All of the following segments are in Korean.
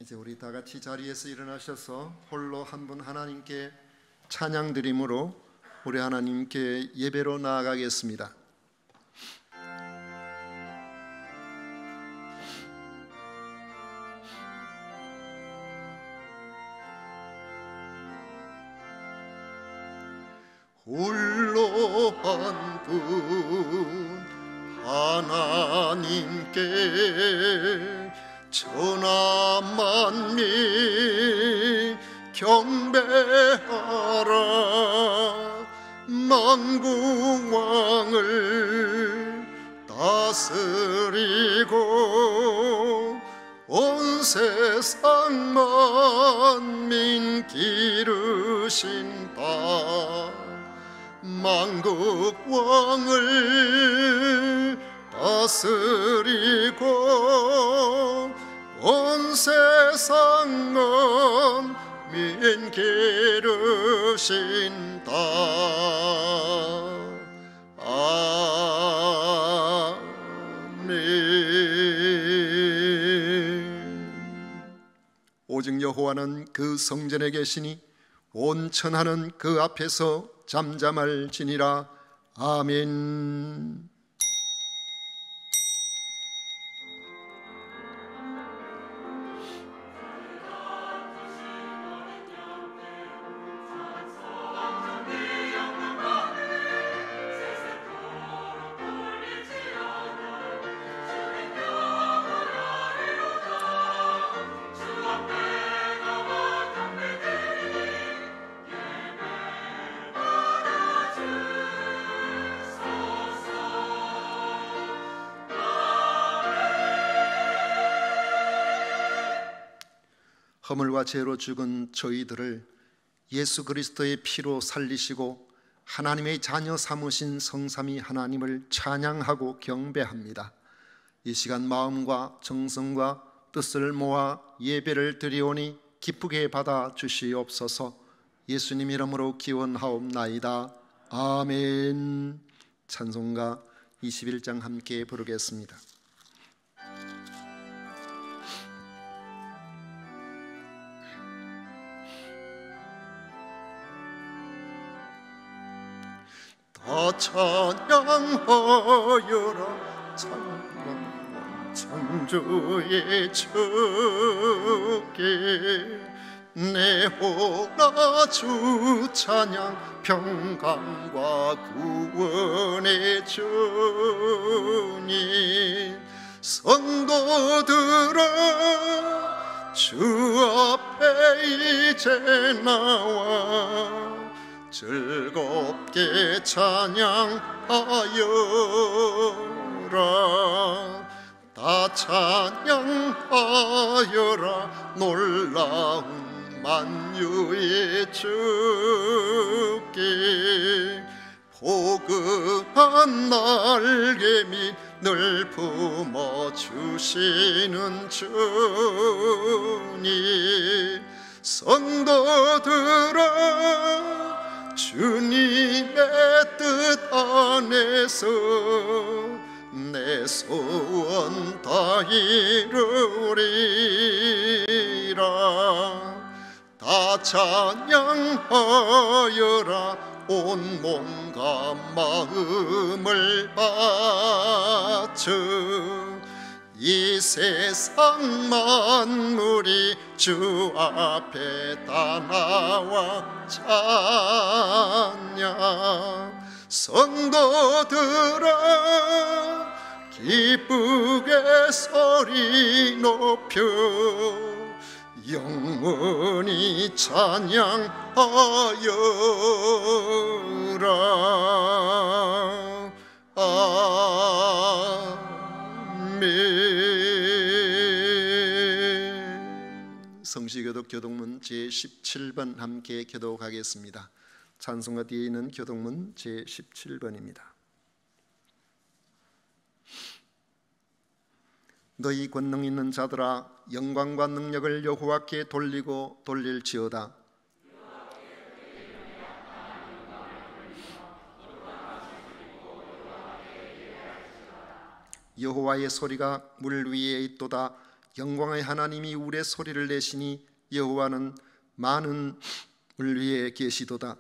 이제 우리 다 같이 자리에서 일어나셔서 홀로 한 분 하나님께 찬양 드림으로 우리 하나님께 예배로 나아가겠습니다. 홀로 한 분 하나님께 천하 만민 경배하라. 만국 왕을 다스리고 온 세상 만민 기르신다. 만국 왕을 다스리고 온 세상 만민 기르신다. 아멘. 오직 여호와는 그 성전에 계시니 온 천하는 그 앞에서 잠잠할지니라. 아멘. 허물과 죄로 죽은 저희들을 예수 그리스도의 피로 살리시고 하나님의 자녀 삼으신 성삼위 하나님을 찬양하고 경배합니다. 이 시간 마음과 정성과 뜻을 모아 예배를 드리오니 기쁘게 받아 주시옵소서. 예수님 이름으로 기원하옵나이다. 아멘. 찬송가 21장 함께 부르겠습니다. 다 찬양하여라. 창조의 주께 내 호라 주 찬양. 평강과 구원의 주님. 성도들아 주 앞에 이제 나와 즐겁게 찬양하여라. 다 찬양하여라. 놀라운 만유의 주께 포근한 날개 밑 늘 품어주시는 주님. 성도들아 주님의 뜻 안에서 내 소원 다 이루리라. 다 찬양하여라. 온 몸과 마음을 바쳐 이 세상 만물이 주 앞에 다 나와 찬양. 성도들아 기쁘게 소리 높여 영원히 찬양하여라. 아멘. 성시교독 교독문 제17번 함께 교독하겠습니다. 찬송가 뒤에 있는 교독문 제17번입니다. 너희 권능 있는 자들아 영광과 능력을 여호와께 돌리고 돌릴지어다. 여호와의 소리가 물 위에 있도다. 영광의 하나님이 우레 소리를 내시니 여호와는 많은 을 위에 계시도다.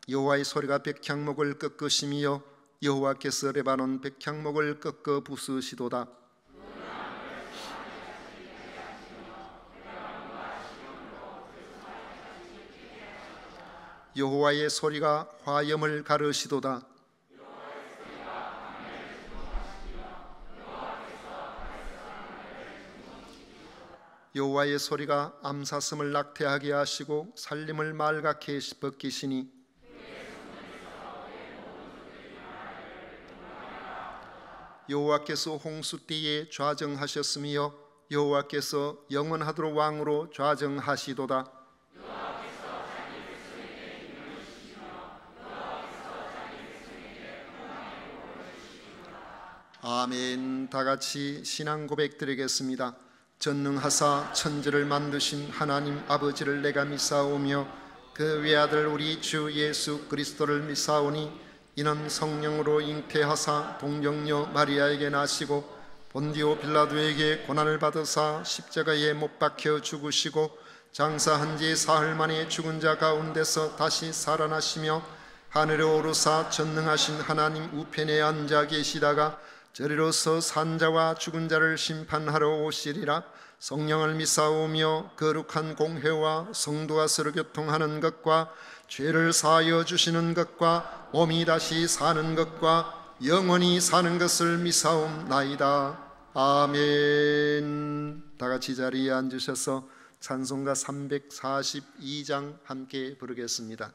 여호와의 소리가 백향목을 꺾으시며 여호와께서 레바논 백향목을 꺾어 부수시도다. 여호와의 소리가 화염을 가르시도다. 여호와의 소리가 암사슴을 낙태하게 하시고 살림을 말갛게 벗기시니 여호와께서 홍수띠에 좌정하셨으며 여호와께서 영원하도록 왕으로 좌정하시도다. 아멘. 다 같이 신앙 고백 드리겠습니다. 전능하사 천지를 만드신 하나님 아버지를 내가 믿사오며 그 외아들 우리 주 예수 그리스도를 믿사오니 이는 성령으로 잉태하사 동정녀 마리아에게 나시고 본디오 빌라도에게 고난을 받으사 십자가에 못 박혀 죽으시고 장사한 지 사흘 만에 죽은 자 가운데서 다시 살아나시며 하늘에 오르사 전능하신 하나님 우편에 앉아 계시다가 저리로서 산자와 죽은 자를 심판하러 오시리라. 성령을 믿사오며 거룩한 공회와 성도가 서로 교통하는 것과 죄를 사하여 주시는 것과 몸이 다시 사는 것과 영원히 사는 것을 믿사옵나이다. 아멘. 다 같이 자리에 앉으셔서 찬송가 342장 함께 부르겠습니다.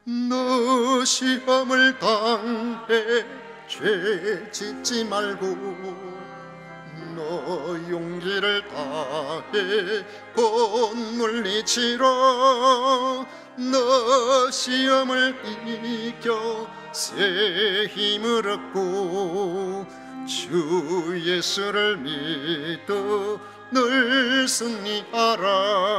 너 시험을 당해 죄 짓지 말고 너 용기를 다해 곧 물리치라. 너 시험을 이겨 새 힘을 얻고 주 예수를 믿어 늘 승리하라.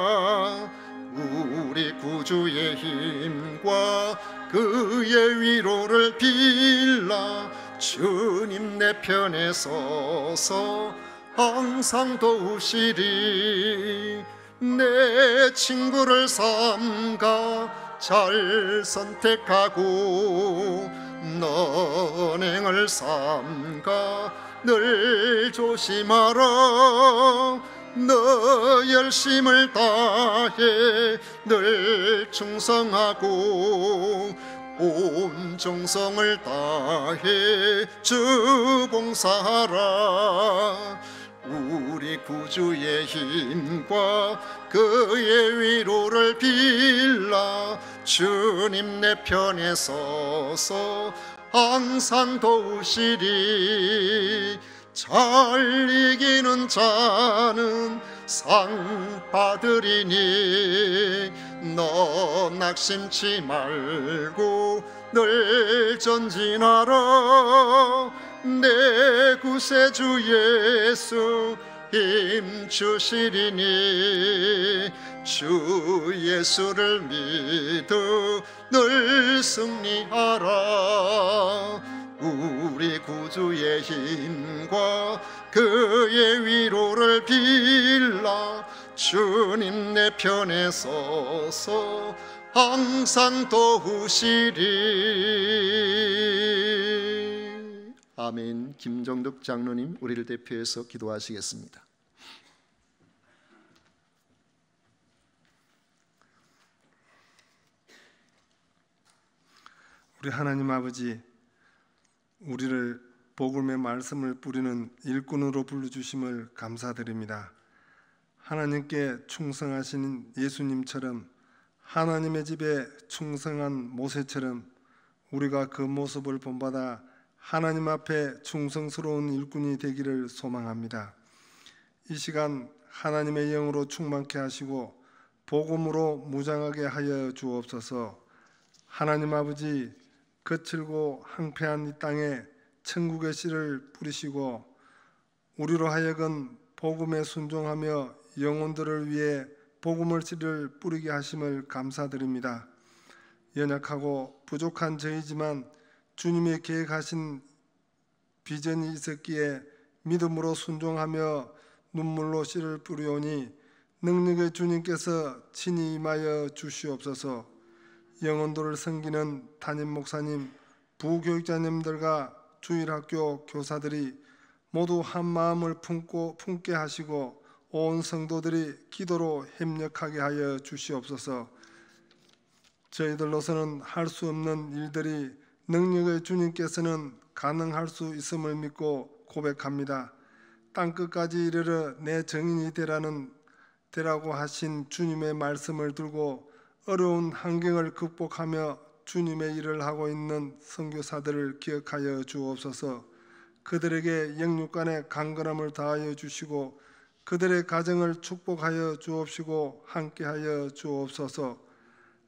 우리 구주의 힘과 그의 위로를 빌라. 주님 내 편에 서서 항상 도우시리. 내 친구를 삼가 잘 선택하고 너행을 삼가 늘 조심하라. 너 열심을 다해 늘 충성하고 온 정성을 다해 주 봉사하라. 우리 구주의 힘과 그의 위로를 빌라. 주님 내 편에 서서 항상 도우시리. 잘 이기는 자는 상 받으리니 너 낙심치 말고 늘 전진하라. 내 구세주 예수 힘 주시리니 주 예수를 믿어 늘 승리하라. 우리 구주의 힘과 그의 위로를 빌라. 주님 내 편에 서서 항상 도우시리. 아멘. 김정덕 장로님 우리를 대표해서 기도하시겠습니다. 우리 하나님 아버지, 우리를 복음의 말씀을 뿌리는 일꾼으로 불러주심을 감사드립니다. 하나님께 충성하신 예수님처럼, 하나님의 집에 충성한 모세처럼 우리가 그 모습을 본받아 하나님 앞에 충성스러운 일꾼이 되기를 소망합니다. 이 시간 하나님의 영으로 충만케 하시고 복음으로 무장하게 하여 주옵소서. 하나님 아버지, 거칠고 황폐한 이 땅에 천국의 씨를 뿌리시고 우리로 하여금 복음에 순종하며 영혼들을 위해 복음의 씨를 뿌리게 하심을 감사드립니다. 연약하고 부족한 저희지만 주님의 계획하신 비전이 있었기에 믿음으로 순종하며 눈물로 씨를 뿌리오니 능력의 주님께서 친히 임하여 주시옵소서. 영혼들을 섬기는 담임 목사님, 부교육자님들과 주일학교 교사들이 모두 한 마음을 품게 하시고 온 성도들이 기도로 협력하게 하여 주시옵소서. 저희들로서는 할 수 없는 일들이 능력의 주님께서는 가능할 수 있음을 믿고 고백합니다. 땅끝까지 이르러 내 증인이 되라고 하신 주님의 말씀을 들고 어려운 환경을 극복하며 주님의 일을 하고 있는 선교사들을 기억하여 주옵소서. 그들에게 영육간의 강건함을 다하여 주시고 그들의 가정을 축복하여 주옵시고 함께하여 주옵소서.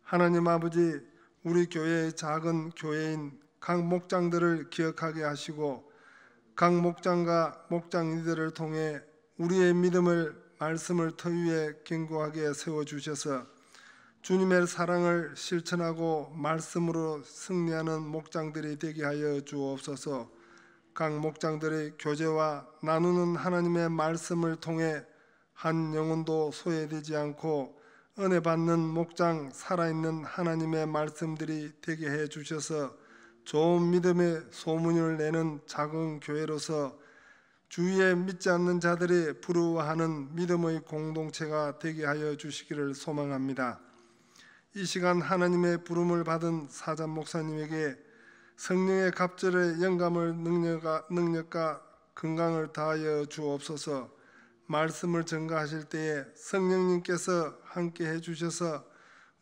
하나님 아버지, 우리 교회의 작은 교회인 각 목장들을 기억하게 하시고 각 목장과 목장이들을 통해 우리의 믿음을 말씀을 터 위에 견고하게 세워주셔서 주님의 사랑을 실천하고 말씀으로 승리하는 목장들이 되게 하여 주옵소서. 각 목장들의 교제와 나누는 하나님의 말씀을 통해 한 영혼도 소외되지 않고 은혜 받는 목장, 살아있는 하나님의 말씀들이 되게 해 주셔서 좋은 믿음의 소문을 내는 작은 교회로서 주위에 믿지 않는 자들이 부러워하는 믿음의 공동체가 되게 하여 주시기를 소망합니다. 이 시간 하나님의 부름을 받은 사장 목사님에게 성령의 갑절의 영감을 능력과 건강을 다하여 주옵소서. 말씀을 전가하실 때에 성령님께서 함께 해주셔서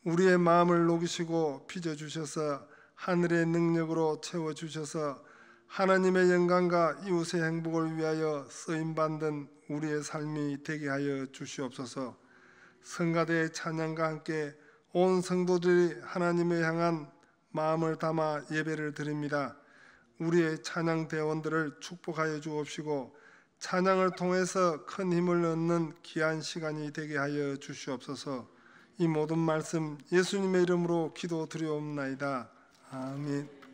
우리의 마음을 녹이시고 빚어주셔서 하늘의 능력으로 채워주셔서 하나님의 영광과 이웃의 행복을 위하여 쓰임받는 우리의 삶이 되게 하여 주시옵소서. 성가대의 찬양과 함께 온 성도들이 하나님을 향한 마음을 담아 예배를 드립니다. 우리의 찬양 대원들을 축복하여 주옵시고 찬양을 통해서 큰 힘을 얻는 귀한 시간이 되게 하여 주시옵소서. 이 모든 말씀 예수님의 이름으로 기도드리옵나이다. 아멘.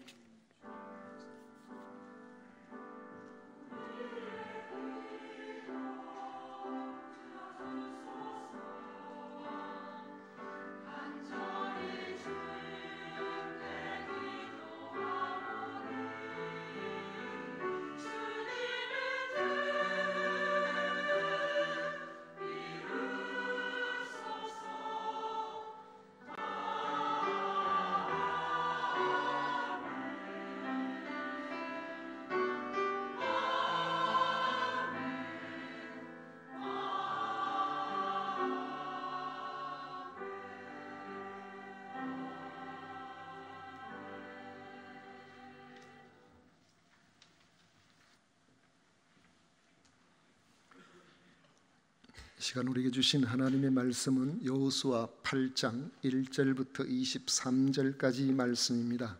이 시간 우리에게 주신 하나님의 말씀은 여호수아 8장 1절부터 23절까지 말씀입니다.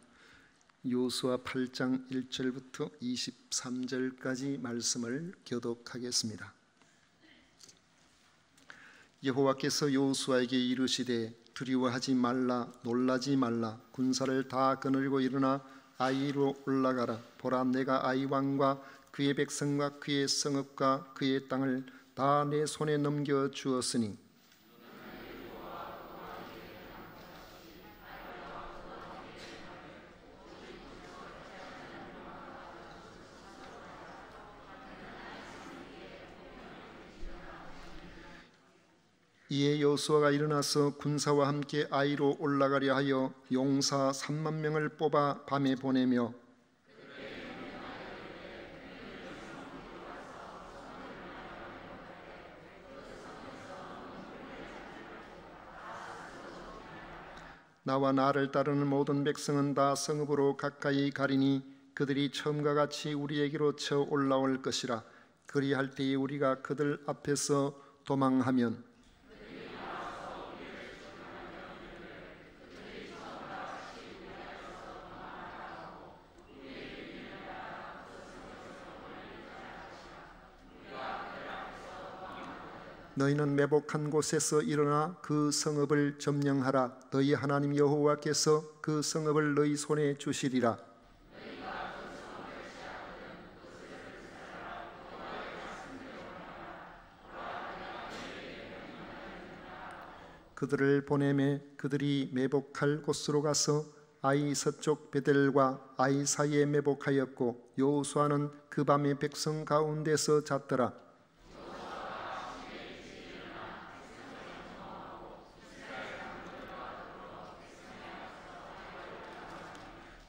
여호수아 8장 1절부터 23절까지 말씀을 교독하겠습니다. 여호와께서 여호수아에게 이르시되 두려워하지 말라, 놀라지 말라. 군사를 다 거느리고 일어나 아이로 올라가라. 보라, 내가 아이 왕과 그의 백성과 그의 성읍과 그의 땅을 다 내 손에 넘겨 주었으니 이에 여호수아가 일어나서 군사와 함께 아이로 올라가려 하여 용사 3만 명을 뽑아 밤에 보내며 나와 나를 따르는 모든 백성은 다 성읍으로 가까이 가리니 그들이 처음과 같이 우리에게로 쳐 올라올 것이라. 그리할 때에 우리가 그들 앞에서 도망하면 너희는 매복한 곳에서 일어나 그 성읍을 점령하라. 너희 하나님 여호와께서 그 성읍을 너희 손에 주시리라. 그들을 보내매 그들이 매복할 곳으로 가서 아이 서쪽 베델과 아이 사이에 매복하였고 여호수아는 그 밤에 백성 가운데서 잤더라.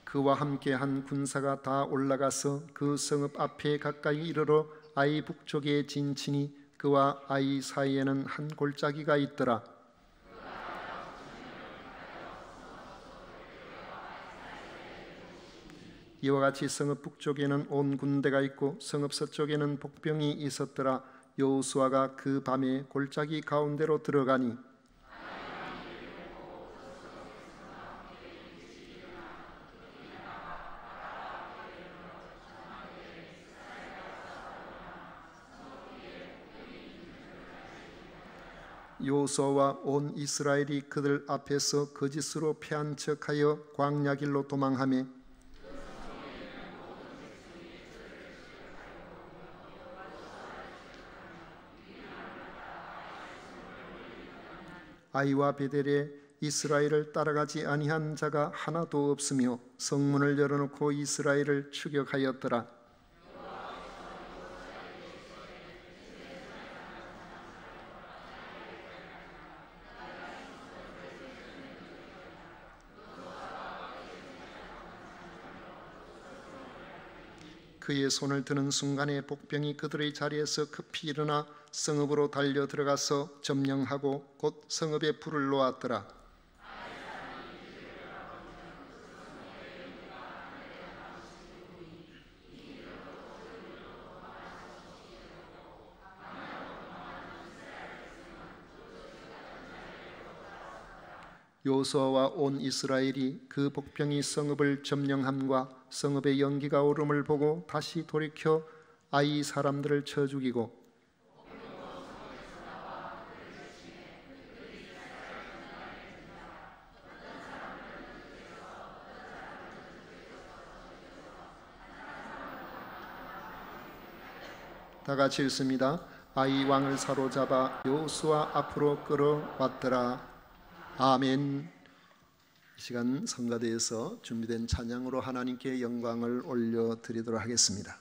그와 함께 한 군사가 다 올라가서 그 성읍 앞에 가까이 이르러 아이 북쪽에 진치니 그와 아이 사이에는 한 골짜기가 있더라. 이와 같이 성읍 북쪽에는 온 군대가 있고 성읍 서쪽에는 복병이 있었더라. 여호수아가 그 밤에 골짜기 가운데로 들어가니 여호수아와 온 이스라엘이 그들 앞에서 거짓으로 패한 척하여 광야 길로 도망하며 아이와 베델에 이스라엘을 따라가지 아니한 자가 하나도 없으며 성문을 열어놓고 이스라엘을 추격하였더라. 그의 손을 드는 순간에 복병이 그들의 자리에서 급히 일어나 성읍으로 달려 들어가서 점령하고 곧 성읍에 불을 놓았더라. 여호수아와 온 이스라엘이 그 복병이 성읍을 점령함과 성읍의 연기가 오름을 보고 다시 돌이켜 아이 사람들을 쳐 죽이고 다 같이 읽습니다. 아이 왕을 사로잡아 여호수아 앞으로 끌어왔더라. 아멘. 이 시간 성가대에서 준비된 찬양으로 하나님께 영광을 올려드리도록 하겠습니다.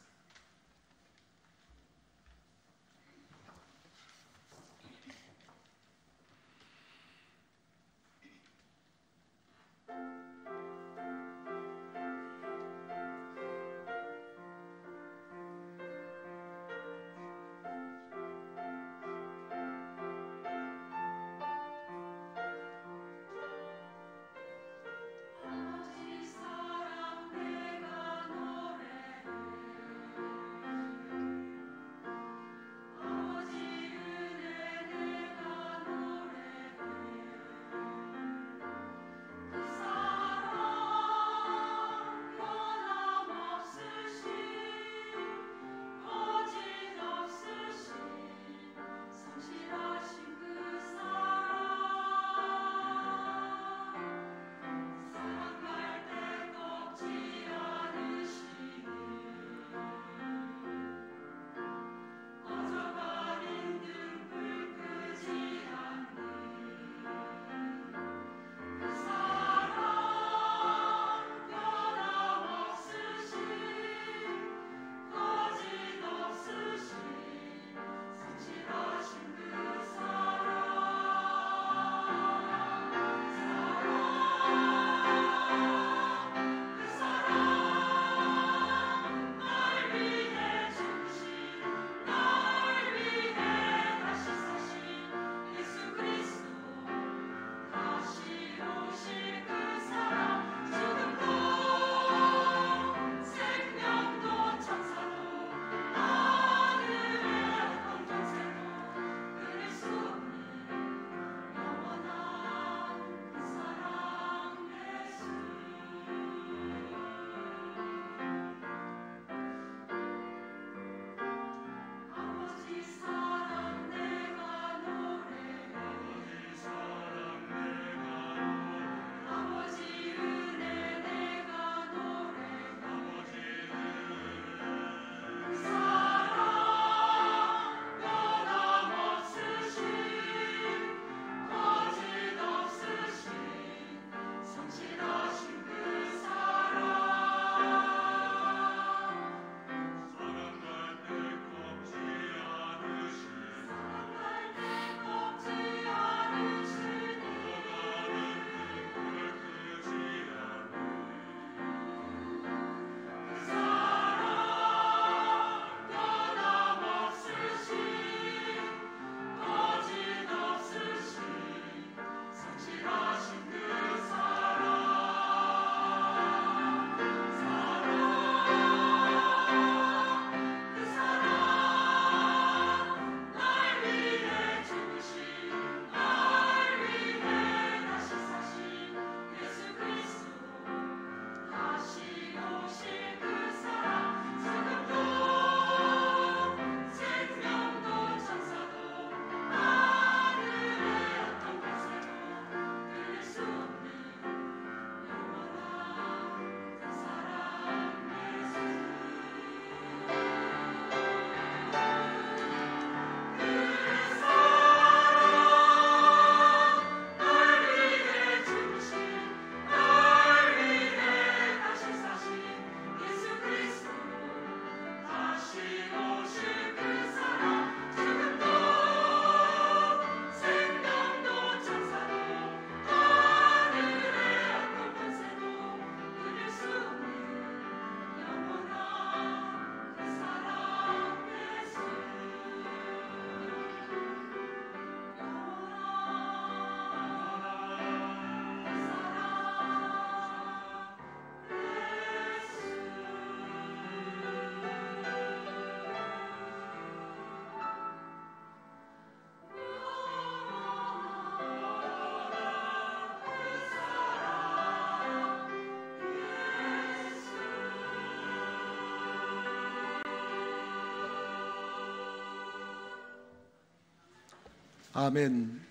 아멘.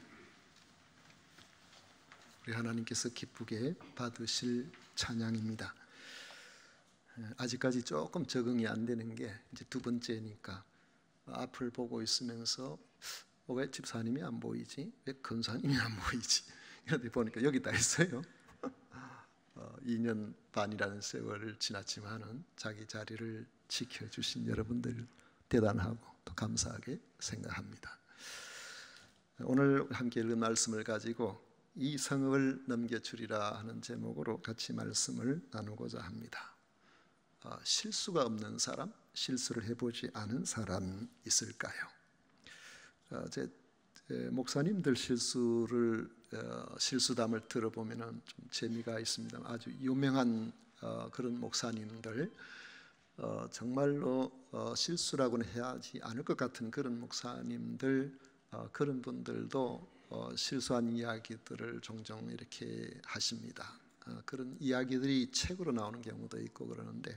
우리 하나님께서 기쁘게 받으실 찬양입니다. 아직까지 조금 적응이 안 되는 게 이제 두 번째니까 앞을 보고 있으면서 왜 집사님이 안 보이지? 왜 권사님이 안 보이지? 이러다 보니까 여기 다 있어요. 2년 반이라는 세월을 지났지만은 자기 자리를 지켜주신 여러분들 대단하고 또 감사하게 생각합니다. 오늘 함께 읽은 말씀을 가지고 이 성읍을 넘겨주리라 하는 제목으로 같이 말씀을 나누고자 합니다. 실수가 없는 사람, 실수를 해보지 않은 사람 있을까요? 제 목사님들 실수담을 들어보면 좀 재미가 있습니다. 아주 유명한 그런 목사님들, 정말로 실수라고는 해야지 않을 것 같은 그런 목사님들, 그런 분들도 실수한 이야기들을 종종 이렇게 하십니다. 그런 이야기들이 책으로 나오는 경우도 있고 그러는데,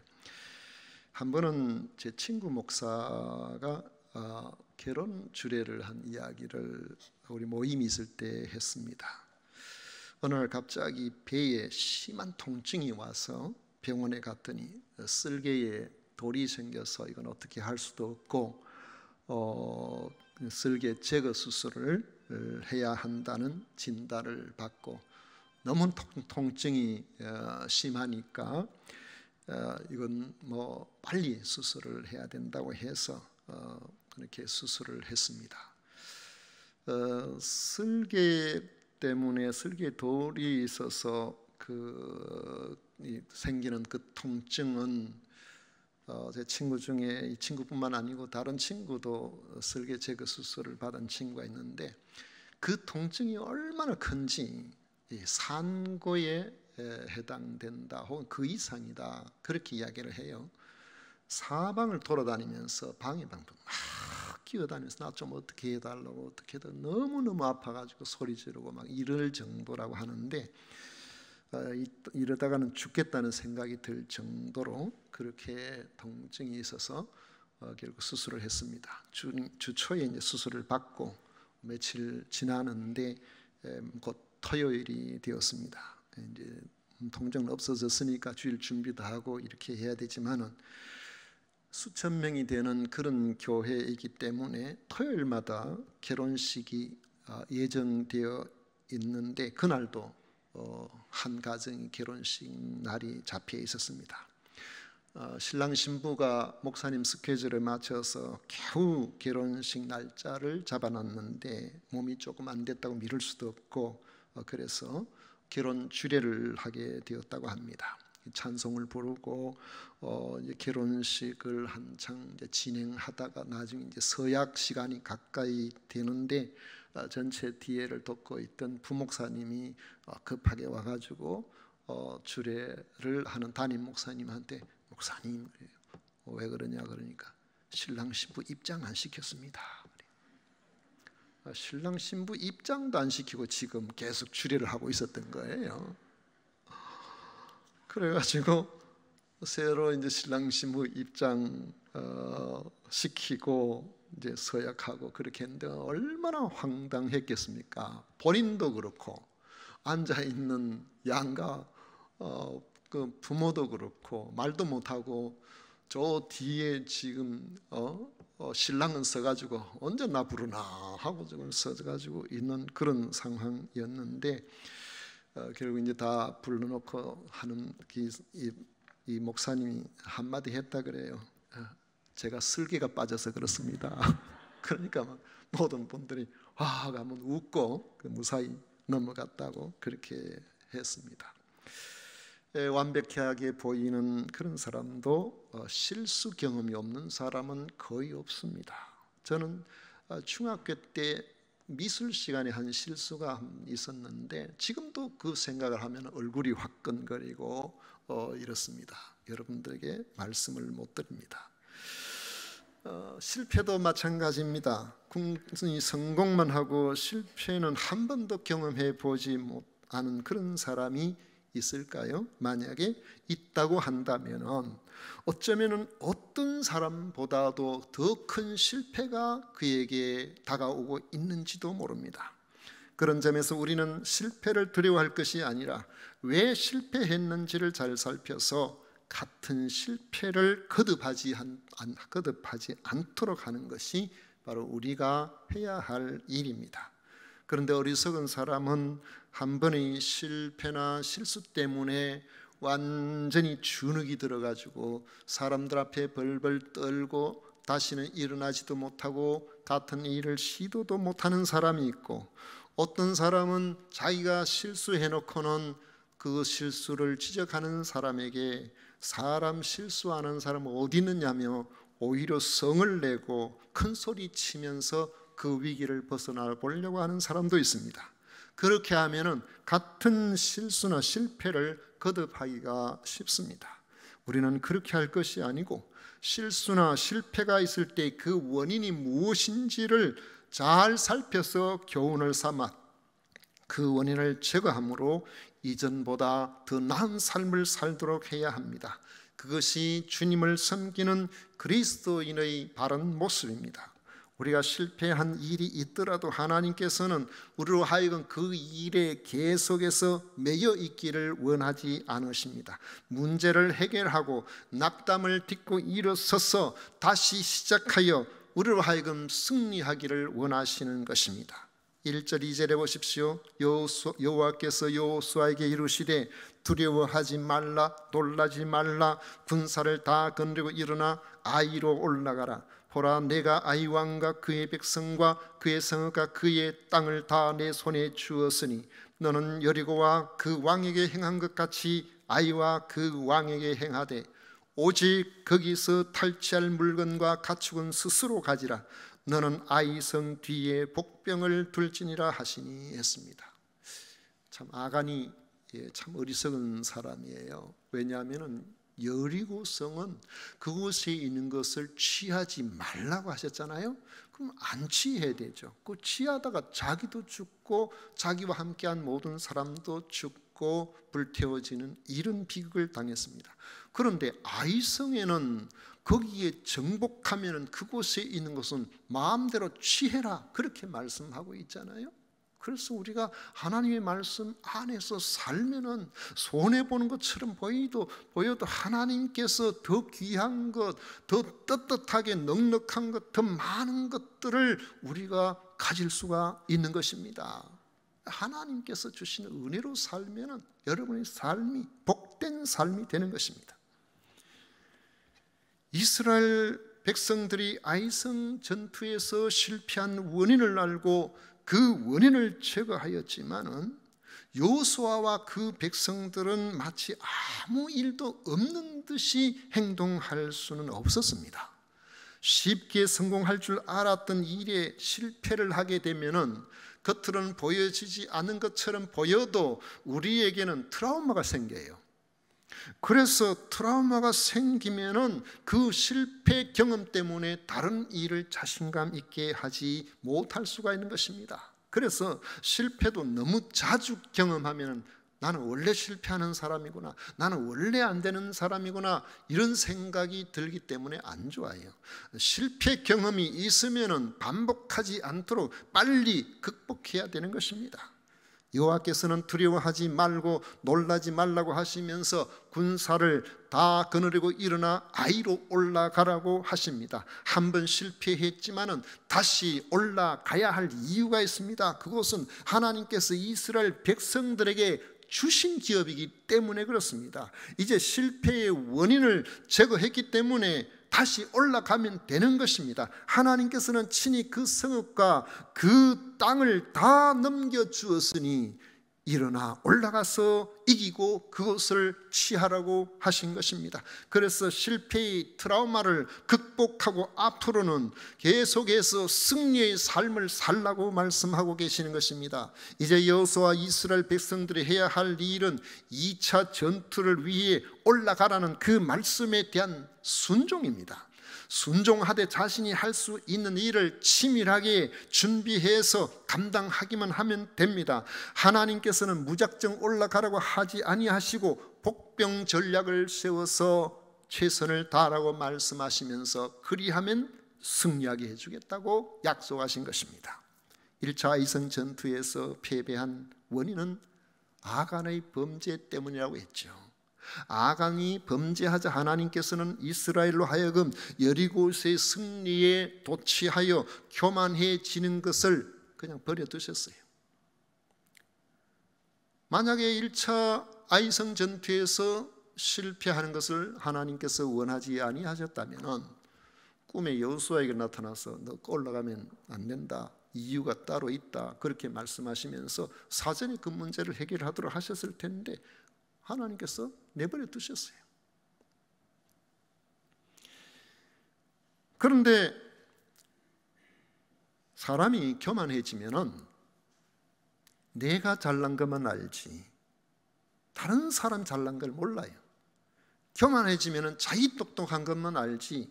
한 번은 제 친구 목사가 결혼 주례를 한 이야기를 우리 모임이 있을 때 했습니다. 어느 날 갑자기 배에 심한 통증이 와서 병원에 갔더니 쓸개에 돌이 생겨서 이건 어떻게 할 수도 없고 쓸개 제거 수술을 해야 한다는 진단을 받고, 너무 통증이 심하니까 이건 뭐 빨리 수술을 해야 된다고 해서 그렇게 수술을 했습니다. 쓸개 때문에 쓸개 돌이 있어서 생기는 그 통증은 제 친구 중에 이 친구뿐만 아니고 다른 친구도 쓸개 제거 수술을 받은 친구가 있는데, 그 통증이 얼마나 큰지 산고에 해당된다 혹은 그 이상이다 그렇게 이야기를 해요. 사방을 돌아다니면서 방에 막 기어다니면서 나 좀 어떻게 해달라고 어떻게든 너무너무 아파가지고 소리 지르고 막 이럴 정도라고 하는데, 이러다가는 죽겠다는 생각이 들 정도로 그렇게 통증이 있어서 결국 수술을 했습니다. 주 초에 이제 수술을 받고 며칠 지나는데 곧 토요일이 되었습니다. 이제 통증은 없어졌으니까 주일 준비도 하고 이렇게 해야 되지만은 수천 명이 되는 그런 교회이기 때문에 토요일마다 결혼식이 예정되어 있는데, 그날도 한 가정이 결혼식 날이 잡혀 있었습니다. 신랑 신부가 목사님 스케줄에 맞춰서 겨우 결혼식 날짜를 잡아놨는데 몸이 조금 안 됐다고 미룰 수도 없고, 그래서 결혼 주례를 하게 되었다고 합니다. 찬송을 부르고 이제 결혼식을 한창 이제 진행하다가 나중에 이제 서약 시간이 가까이 되는데, 전체 뒤에를 돕고 있던 부목사님이 급하게 와가지고 주례를 하는 담임 목사님한테, 목사님 왜 그러냐 그러니까 신랑 신부 입장 안 시켰습니다. 신랑 신부 입장도 안 시키고 지금 계속 주례를 하고 있었던 거예요. 그래가지고 새로 이제 신랑 신부 입장 시키고 이제 서약하고 그렇게 했는데 얼마나 황당했겠습니까? 본인도 그렇고 앉아 있는 양가 그 부모도 그렇고 말도 못하고 저 뒤에 지금 신랑은 서가지고 언제 나 부르나 하고 지금 서가지고 있는 그런 상황이었는데, 결국 이제 다 불러놓고 하는 이 목사님이 한마디 했다 그래요. 제가 슬기가 빠져서 그렇습니다. 그러니까 막 모든 분들이 와가 한번 웃고 무사히 넘어갔다고 그렇게 했습니다. 완벽하게 보이는 그런 사람도 실수 경험이 없는 사람은 거의 없습니다. 저는 중학교 때 미술 시간에 한 실수가 있었는데 지금도 그 생각을 하면 얼굴이 화끈거리고 이렇습니다. 여러분들에게 말씀을 못 드립니다. 실패도 마찬가지입니다. 성공만 하고 실패는 한 번도 경험해 보지 못하는 그런 사람이 있을까요? 만약에 있다고 한다면 어쩌면 어떤 사람보다도 더 큰 실패가 그에게 다가오고 있는지도 모릅니다. 그런 점에서 우리는 실패를 두려워할 것이 아니라 왜 실패했는지를 잘 살펴서 같은 실패를 거듭하지 않도록 하는 것이 바로 우리가 해야 할 일입니다. 그런데 어리석은 사람은 한 번의 실패나 실수 때문에 완전히 주눅이 들어가지고 사람들 앞에 벌벌 떨고 다시는 일어나지도 못하고 같은 일을 시도도 못하는 사람이 있고, 어떤 사람은 자기가 실수해놓고는 그 실수를 지적하는 사람에게 사람 실수하는 사람은 어디 있느냐며 오히려 성을 내고 큰 소리 치면서 그 위기를 벗어나 보려고 하는 사람도 있습니다. 그렇게 하면은 같은 실수나 실패를 거듭하기가 쉽습니다. 우리는 그렇게 할 것이 아니고 실수나 실패가 있을 때 그 원인이 무엇인지를 잘 살펴서 교훈을 삼아 그 원인을 제거함으로 이전보다 더 나은 삶을 살도록 해야 합니다. 그것이 주님을 섬기는 그리스도인의 바른 모습입니다. 우리가 실패한 일이 있더라도 하나님께서는 우리로 하여금 그 일에 계속해서 매여 있기를 원하지 않으십니다. 문제를 해결하고 낙담을 딛고 일어서서 다시 시작하여 우리로 하여금 승리하기를 원하시는 것입니다. 1절 2절에 보십시오. 여호와께서 여호수아에게 이르시되 두려워하지 말라, 놀라지 말라, 군사를 다 거느리고 일어나 아이로 올라가라. 보라, 내가 아이 왕과 그의 백성과 그의 성읍과 그의 땅을 다 내 손에 주었으니 너는 여리고와 그 왕에게 행한 것 같이 아이와 그 왕에게 행하되 오직 거기서 탈취할 물건과 가축은 스스로 가지라. 너는 아이 성 뒤에 복병을 둘지니라 하시니 했습니다. 참 아간이 참 어리석은 사람이에요. 왜냐하면 여리고 성은 그곳에 있는 것을 취하지 말라고 하셨잖아요. 그럼 안 취해야 되죠. 그 취하다가 자기도 죽고 자기와 함께한 모든 사람도 죽고 불태워지는 이런 비극을 당했습니다. 그런데 아이성에는 거기에 정복하면 그곳에 있는 것은 마음대로 취해라 그렇게 말씀하고 있잖아요. 그래서 우리가 하나님의 말씀 안에서 살면은 손해보는 것처럼 보여도 하나님께서 더 귀한 것, 더 떳떳하게 넉넉한 것, 더 많은 것들을 우리가 가질 수가 있는 것입니다. 하나님께서 주시는 은혜로 살면은 여러분의 삶이 복된 삶이 되는 것입니다. 이스라엘 백성들이 아이성 전투에서 실패한 원인을 알고 그 원인을 제거하였지만은 여호수아와 그 백성들은 마치 아무 일도 없는 듯이 행동할 수는 없었습니다. 쉽게 성공할 줄 알았던 일에 실패를 하게 되면은 겉으로는 보여지지 않는 것처럼 보여도 우리에게는 트라우마가 생겨요. 그래서 트라우마가 생기면은 그 실패 경험 때문에 다른 일을 자신감 있게 하지 못할 수가 있는 것입니다. 그래서 실패도 너무 자주 경험하면 나는 원래 실패하는 사람이구나, 나는 원래 안 되는 사람이구나, 이런 생각이 들기 때문에 안 좋아요. 실패 경험이 있으면은 반복하지 않도록 빨리 극복해야 되는 것입니다. 여호와께서는 두려워하지 말고 놀라지 말라고 하시면서 군사를 다 거느리고 일어나 아이로 올라가라고 하십니다. 한 번 실패했지만은 다시 올라가야 할 이유가 있습니다. 그것은 하나님께서 이스라엘 백성들에게 주신 기업이기 때문에 그렇습니다. 이제 실패의 원인을 제거했기 때문에 다시 올라가면 되는 것입니다. 하나님께서는 친히 그 성읍과 그 땅을 다 넘겨주었으니 일어나 올라가서 이기고 그것을 취하라고 하신 것입니다. 그래서 실패의 트라우마를 극복하고 앞으로는 계속해서 승리의 삶을 살라고 말씀하고 계시는 것입니다. 이제 여호수아 이스라엘 백성들이 해야 할 일은 2차 전투를 위해 올라가라는 그 말씀에 대한 순종입니다. 순종하되 자신이 할 수 있는 일을 치밀하게 준비해서 감당하기만 하면 됩니다. 하나님께서는 무작정 올라가라고 하지 아니하시고 복병 전략을 세워서 최선을 다하라고 말씀하시면서 그리하면 승리하게 해주겠다고 약속하신 것입니다. 1차 아이성 전투에서 패배한 원인은 아간의 범죄 때문이라고 했죠. 아간이 범죄하자 하나님께서는 이스라엘로 하여금 여리고의 승리에 도취하여 교만해지는 것을 그냥 버려두셨어요. 만약에 1차 아이성 전투에서 실패하는 것을 하나님께서 원하지 아니하셨다면 꿈에 여호수아에게 나타나서 너 올라가면 안 된다, 이유가 따로 있다, 그렇게 말씀하시면서 사전에 그 문제를 해결하도록 하셨을 텐데 하나님께서 내버려 두셨어요. 그런데 사람이 교만해지면은 내가 잘난 것만 알지 다른 사람 잘난 걸 몰라요. 교만해지면은 자기 똑똑한 것만 알지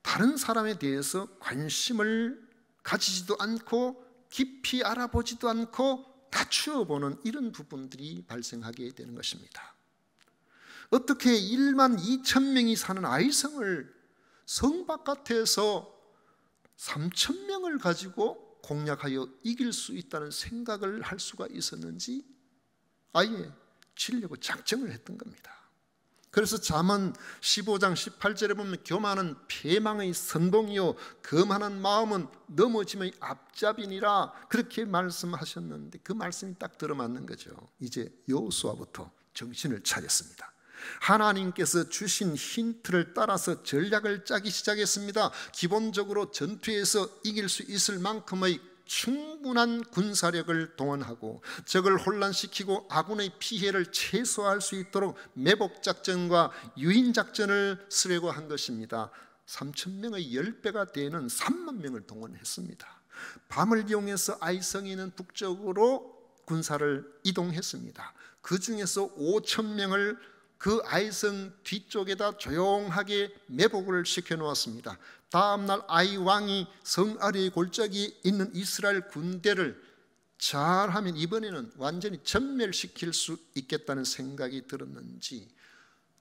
다른 사람에 대해서 관심을 가지지도 않고 깊이 알아보지도 않고 낮추어보는 이런 부분들이 발생하게 되는 것입니다. 어떻게 1만 2천 명이 사는 아이성을 성 바깥에서 3천 명을 가지고 공략하여 이길 수 있다는 생각을 할 수가 있었는지 아예 치려고 작정을 했던 겁니다. 그래서 잠언 15장 18절에 보면 교만은 패망의 선봉이요 거만한 마음은 넘어짐의 앞잡이니라 그렇게 말씀하셨는데 그 말씀이 딱 들어맞는 거죠. 이제 여호수아부터 정신을 차렸습니다. 하나님께서 주신 힌트를 따라서 전략을 짜기 시작했습니다. 기본적으로 전투에서 이길 수 있을 만큼의 충분한 군사력을 동원하고 적을 혼란시키고 아군의 피해를 최소화할 수 있도록 매복작전과 유인작전을 쓰려고 한 것입니다. 3천 명의 10배가 되는 3만 명을 동원했습니다. 밤을 이용해서 아이성에 있는 북쪽으로 군사를 이동했습니다. 그 중에서 5천 명을 그 아이성 뒤쪽에다 조용하게 매복을 시켜놓았습니다. 다음날 아이 왕이 성 아래의 골짜기에 있는 이스라엘 군대를 잘하면 이번에는 완전히 전멸시킬 수 있겠다는 생각이 들었는지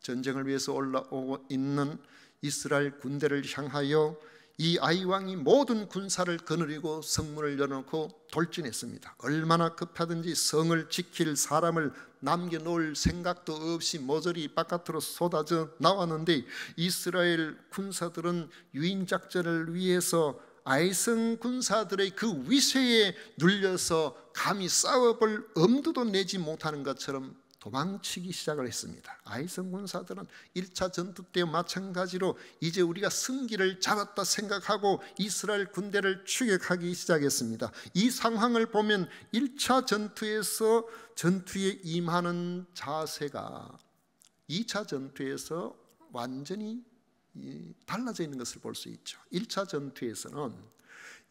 전쟁을 위해서 올라오고 있는 이스라엘 군대를 향하여 이 아이 왕이 모든 군사를 거느리고 성문을 열어놓고 돌진했습니다. 얼마나 급하든지 성을 지킬 사람을 남겨놓을 생각도 없이 모조리 바깥으로 쏟아져 나왔는데 이스라엘 군사들은 유인작전을 위해서 아이성 군사들의 그 위세에 눌려서 감히 싸워볼 엄두도 내지 못하는 것처럼 도망치기 시작을 했습니다. 아이성 군사들은 1차 전투 때 마찬가지로 이제 우리가 승기를 잡았다 생각하고 이스라엘 군대를 추격하기 시작했습니다. 이 상황을 보면 1차 전투에서 전투에 임하는 자세가 2차 전투에서 완전히 달라져 있는 것을 볼 수 있죠. 1차 전투에서는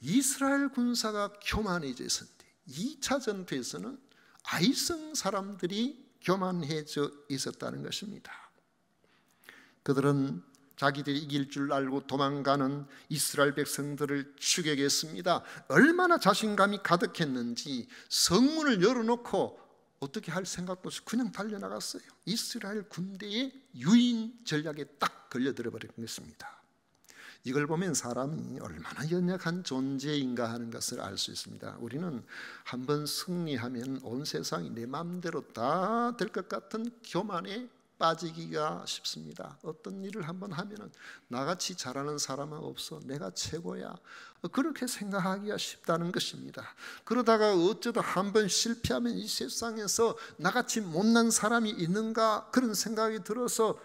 이스라엘 군사가 교만해져 있었는데 2차 전투에서는 아이성 사람들이 교만해져 있었다는 것입니다. 그들은 자기들이 이길 줄 알고 도망가는 이스라엘 백성들을 추격했습니다. 얼마나 자신감이 가득했는지 성문을 열어놓고 어떻게 할 생각도 없이 그냥 달려나갔어요. 이스라엘 군대의 유인 전략에 딱 걸려들어 버린 것입니다. 이걸 보면 사람이 얼마나 연약한 존재인가 하는 것을 알 수 있습니다. 우리는 한번 승리하면 온 세상이 내 마음대로 다 될 것 같은 교만에 빠지기가 쉽습니다. 어떤 일을 한번 하면은 나같이 잘하는 사람은 없어, 내가 최고야, 그렇게 생각하기가 쉽다는 것입니다. 그러다가 어쩌다 한번 실패하면 이 세상에서 나같이 못난 사람이 있는가 그런 생각이 들어서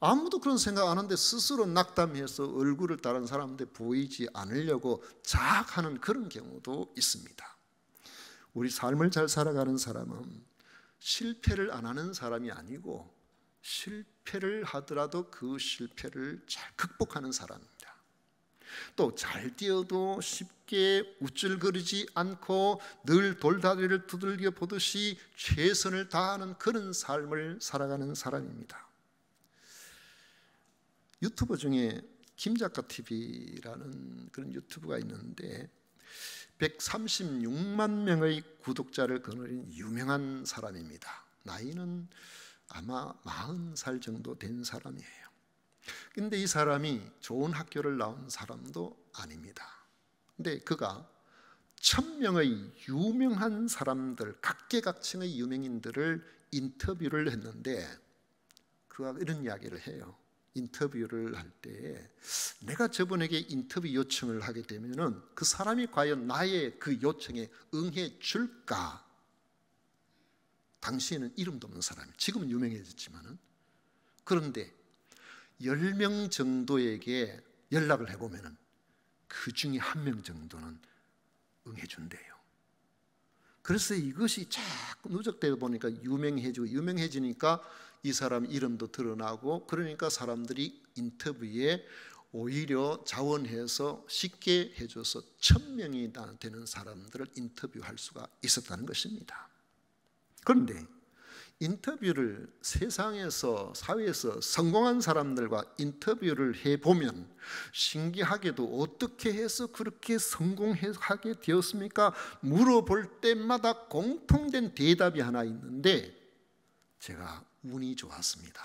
아무도 그런 생각 안 하는데 스스로 낙담해서 얼굴을 다른 사람한테 보이지 않으려고 자학하는 그런 경우도 있습니다. 우리 삶을 잘 살아가는 사람은 실패를 안 하는 사람이 아니고 실패를 하더라도 그 실패를 잘 극복하는 사람입니다. 또 잘 뛰어도 쉽게 우쭐거리지 않고 늘 돌다리를 두들겨 보듯이 최선을 다하는 그런 삶을 살아가는 사람입니다. 유튜브 중에 김작가 TV라는 그런 유튜브가 있는데 136만 명의 구독자를 거느린 유명한 사람입니다. 나이는 아마 40살 정도 된 사람이에요. 근데 이 사람이 좋은 학교를 나온 사람도 아닙니다. 근데 그가 1000명의 유명한 사람들, 각계각층의 유명인들을 인터뷰를 했는데 그가 이런 이야기를 해요. 인터뷰를 할 때 내가 저분에게 인터뷰 요청을 하게 되면은 그 사람이 과연 나의 그 요청에 응해 줄까? 당시에는 이름도 없는 사람이, 지금은 유명해졌지만은, 그런데 10명 정도에게 연락을 해보면은 그 중에 1명 정도는 응해준대요. 그래서 이것이 자꾸 누적되다 보니까 유명해지니까 이 사람 이름도 드러나고, 그러니까 사람들이 인터뷰에 오히려 자원해서 쉽게 해줘서 1000명이 되는 사람들을 인터뷰할 수가 있었다는 것입니다. 그런데 인터뷰를 세상에서, 사회에서 성공한 사람들과 인터뷰를 해보면 신기하게도 어떻게 해서 그렇게 성공하게 되었습니까? 물어볼 때마다 공통된 대답이 하나 있는데, 제가 운이 좋았습니다.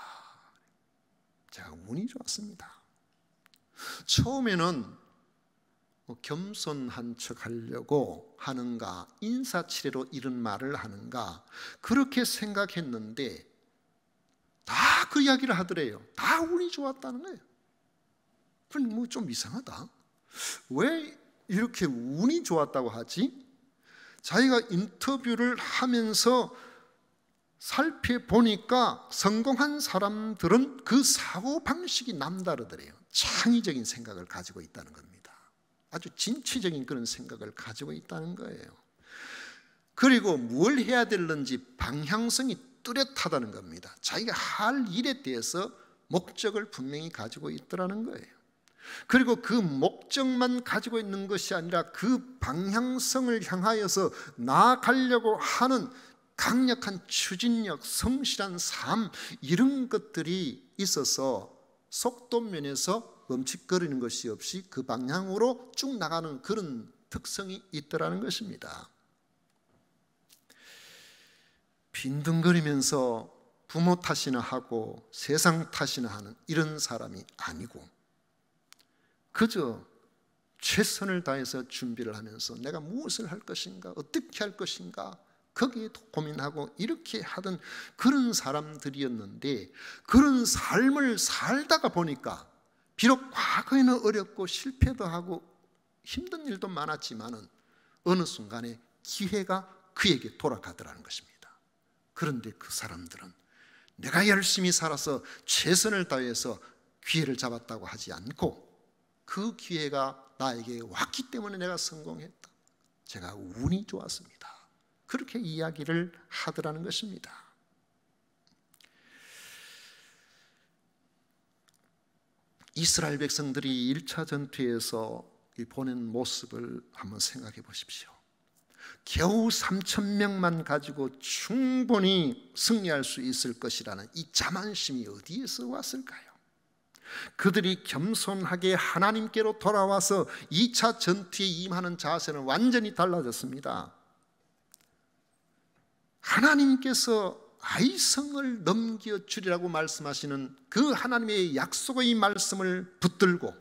제가 운이 좋았습니다. 처음에는 겸손한 척 하려고 하는가, 인사치레로 이런 말을 하는가, 그렇게 생각했는데 다 그 이야기를 하더래요. 다 운이 좋았다는 거예요. 그럼 뭐 좀 이상하다. 왜 이렇게 운이 좋았다고 하지? 자기가 인터뷰를 하면서 살펴보니까 성공한 사람들은 그 사고방식이 남다르더래요. 창의적인 생각을 가지고 있다는 겁니다. 아주 진취적인 그런 생각을 가지고 있다는 거예요. 그리고 뭘 해야 되는지 방향성이 뚜렷하다는 겁니다. 자기가 할 일에 대해서 목적을 분명히 가지고 있더라는 거예요. 그리고 그 목적만 가지고 있는 것이 아니라 그 방향성을 향하여서 나아가려고 하는 강력한 추진력, 성실한 삶, 이런 것들이 있어서 속도면에서 멈칫거리는 것이 없이 그 방향으로 쭉 나가는 그런 특성이 있더라는 것입니다. 빈둥거리면서 부모 탓이나 하고 세상 탓이나 하는 이런 사람이 아니고, 그저 최선을 다해서 준비를 하면서 내가 무엇을 할 것인가, 어떻게 할 것인가, 거기에 고민하고 이렇게 하던 그런 사람들이었는데, 그런 삶을 살다가 보니까 비록 과거에는 어렵고 실패도 하고 힘든 일도 많았지만은 어느 순간에 기회가 그에게 돌아가더라는 것입니다. 그런데 그 사람들은 내가 열심히 살아서 최선을 다해서 기회를 잡았다고 하지 않고, 그 기회가 나에게 왔기 때문에 내가 성공했다, 제가 운이 좋았습니다, 그렇게 이야기를 하더라는 것입니다. 이스라엘 백성들이 1차 전투에서 보낸 모습을 한번 생각해 보십시오. 겨우 3000명만 가지고 충분히 승리할 수 있을 것이라는 이 자만심이 어디에서 왔을까요? 그들이 겸손하게 하나님께로 돌아와서 2차 전투에 임하는 자세는 완전히 달라졌습니다. 하나님께서 아이성을 넘겨주리라고 말씀하시는 그 하나님의 약속의 말씀을 붙들고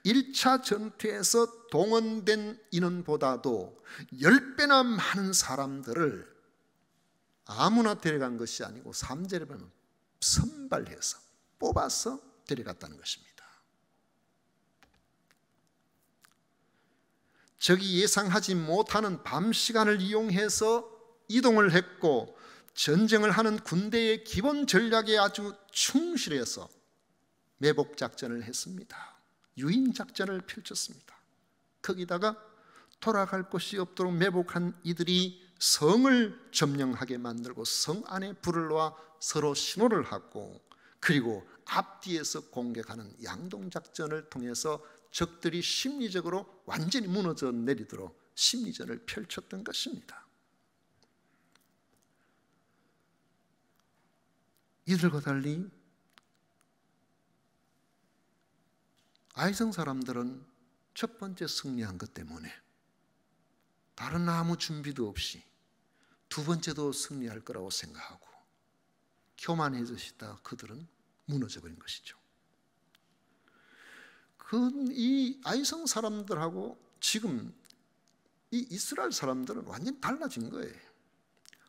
1차 전투에서 동원된 인원보다도 10배나 많은 사람들을 아무나 데려간 것이 아니고 3절에 보면 선발해서 뽑아서 데려갔다는 것입니다. 적이 예상하지 못하는 밤 시간을 이용해서 이동을 했고, 전쟁을 하는 군대의 기본 전략에 아주 충실해서 매복 작전을 했습니다. 유인 작전을 펼쳤습니다. 거기다가 돌아갈 곳이 없도록 매복한 이들이 성을 점령하게 만들고 성 안에 불을 놓아 서로 신호를 하고, 그리고 앞뒤에서 공격하는 양동작전을 통해서 적들이 심리적으로 완전히 무너져 내리도록 심리전을 펼쳤던 것입니다. 이들과 달리 아이성 사람들은 첫 번째 승리한 것 때문에 다른 아무 준비도 없이 두 번째도 승리할 거라고 생각하고 교만해지시다 그들은 무너져 버린 것이죠. 이 아이성 사람들하고 지금 이 이스라엘 사람들은 완전히 달라진 거예요.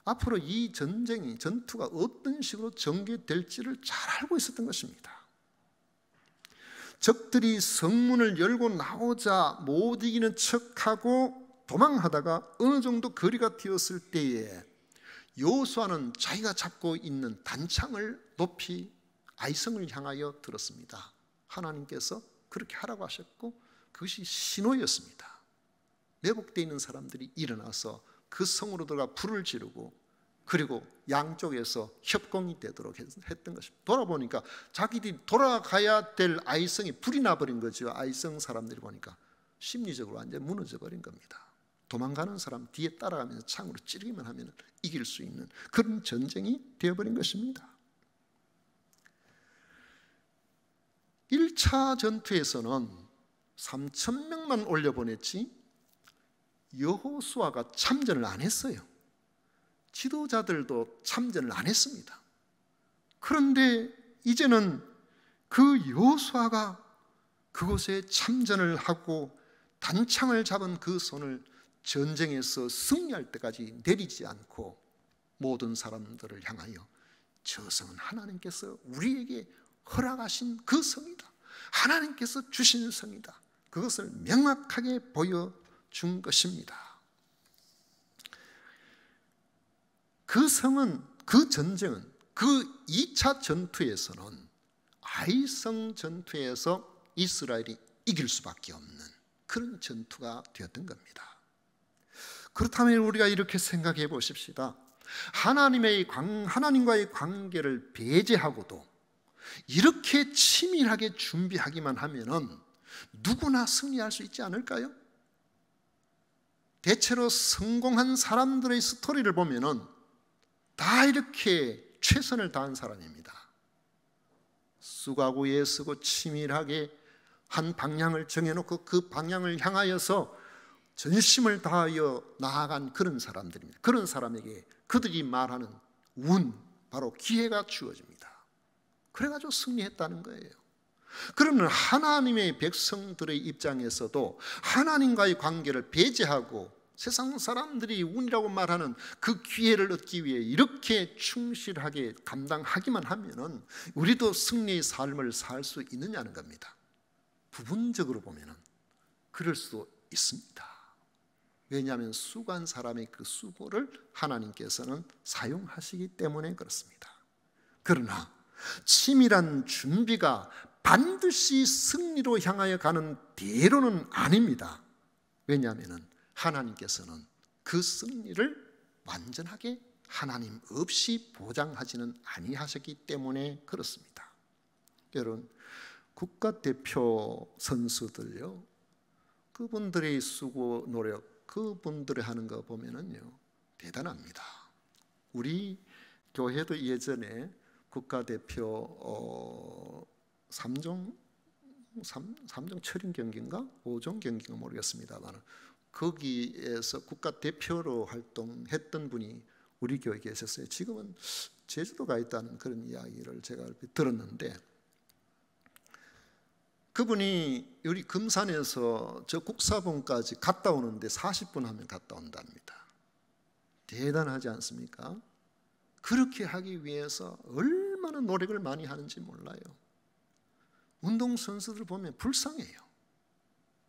앞으로 이 전투가 어떤 식으로 전개될지를 잘 알고 있었던 것입니다. 적들이 성문을 열고 나오자 못 이기는 척하고 도망하다가 어느 정도 거리가 되었을 때에 여호수아는 자기가 잡고 있는 단창을 높이 아이성을 향하여 들었습니다. 하나님께서 그렇게 하라고 하셨고 그것이 신호였습니다. 매복되어 있는 사람들이 일어나서 그 성으로 들어가 불을 지르고 그리고 양쪽에서 협공이 되도록 했던 것입니다. 돌아보니까 자기들이 돌아가야 될 아이성이 불이 나버린 거죠. 아이성 사람들이 보니까 심리적으로 완전히 무너져 버린 겁니다. 도망가는 사람 뒤에 따라가면서 창으로 찌르기만 하면 이길 수 있는 그런 전쟁이 되어버린 것입니다. 1차 전투에서는 3,000명만 올려보냈지 여호수아가 참전을 안 했어요. 지도자들도 참전을 안 했습니다. 그런데 이제는 그 여호수아가 그곳에 참전을 하고 단창을 잡은 그 손을 전쟁에서 승리할 때까지 내리지 않고 모든 사람들을 향하여 저 성은 하나님께서 우리에게 허락하신 그 성이다. 하나님께서 주신 성이다. 그것을 명확하게 보여준 것입니다. 그 성은, 그 전쟁은, 그 2차 전투에서는 아이성 전투에서 이스라엘이 이길 수밖에 없는 그런 전투가 되었던 겁니다. 그렇다면 우리가 이렇게 생각해 보십시다. 하나님과의 관계를 배제하고도 이렇게 치밀하게 준비하기만 하면은 누구나 승리할 수 있지 않을까요? 대체로 성공한 사람들의 스토리를 보면은 다 이렇게 최선을 다한 사람입니다. 수고하고 애쓰고 치밀하게 한 방향을 정해놓고 그 방향을 향하여서 전심을 다하여 나아간 그런 사람들입니다. 그런 사람에게 그들이 말하는 운, 바로 기회가 주어집니다. 그래가지고 승리했다는 거예요. 그러면 하나님의 백성들의 입장에서도 하나님과의 관계를 배제하고 세상 사람들이 운이라고 말하는 그 기회를 얻기 위해 이렇게 충실하게 감당하기만 하면은 우리도 승리의 삶을 살 수 있느냐는 겁니다. 부분적으로 보면은 그럴 수도 있습니다. 왜냐하면 수고한 사람의 그 수고를 하나님께서는 사용하시기 때문에 그렇습니다. 그러나 치밀한 준비가 반드시 승리로 향하여 가는 대로는 아닙니다. 왜냐하면 하나님께서는 그 승리를 완전하게 하나님 없이 보장하지는 아니하셨기 때문에 그렇습니다. 여러분, 국가대표 선수들요, 그분들의 수고 노력, 그분들이 하는 거 보면은요 대단합니다. 우리 교회도 예전에 국가대표 3종 철인 경기인가 5종 경기인가 모르겠습니다만 거기에서 국가대표로 활동했던 분이 우리 교회에 계셨어요. 지금은 제주도 가 있다는 그런 이야기를 제가 들었는데, 그분이 우리 금산에서 저 국사봉까지 갔다 오는데 40분 하면 갔다 온답니다. 대단하지 않습니까? 그렇게 하기 위해서 얼마나 노력을 많이 하는지 몰라요. 운동선수들 보면 불쌍해요.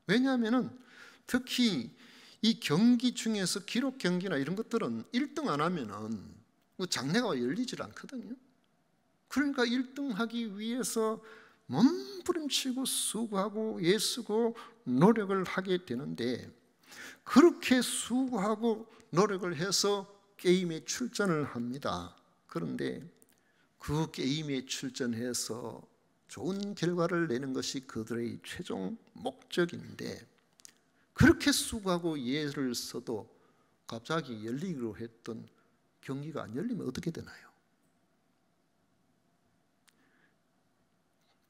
왜냐하면 특히 이 경기 중에서 기록 경기나 이런 것들은 1등 안 하면은 장래가 열리질 않거든요. 그러니까 1등 하기 위해서 몸부림치고 수고하고 애쓰고 노력을 하게 되는데, 그렇게 수고하고 노력을 해서 게임에 출전을 합니다. 그런데 그 게임에 출전해서 좋은 결과를 내는 것이 그들의 최종 목적인데, 그렇게 수고하고 애를 써도 갑자기 열리기로 했던 경기가 안 열리면 어떻게 되나요?